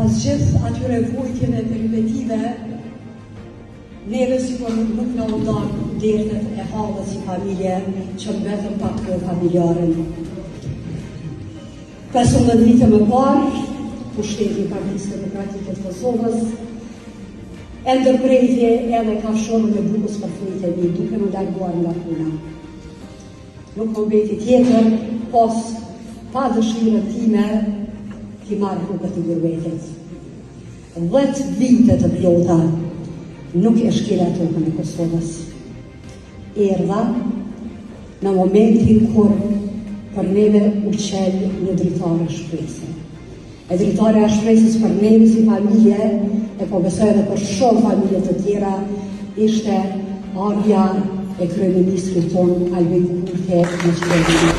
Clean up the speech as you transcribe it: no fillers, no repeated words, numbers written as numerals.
Pas gjithë atyre vujtjeve peripetive, neve si kur nuk në ndarë dertet e halës si familje që mbetëm pak të familjarën. 15 vite më parë, pushteti i Partisë Demokratike të Kosovës, e ndërprejtje edhe ka shumë me bukës për fëmijët e mi, duke më larguar nga puna. Nuk më mbeti tjetër, pa dëshirën time, ti marrë rrugët i gërvetit. 10 vite të plota, nuk e shkela tokën e Kosovës. Erdha në momentin kur për neve u qelë një dritare shpresë. E dritare e shpresës për neve si familje, e po besoj edhe për shumë familje të tjera, ishte ardha e kryeministrit tonë Albin Kurti në qytetin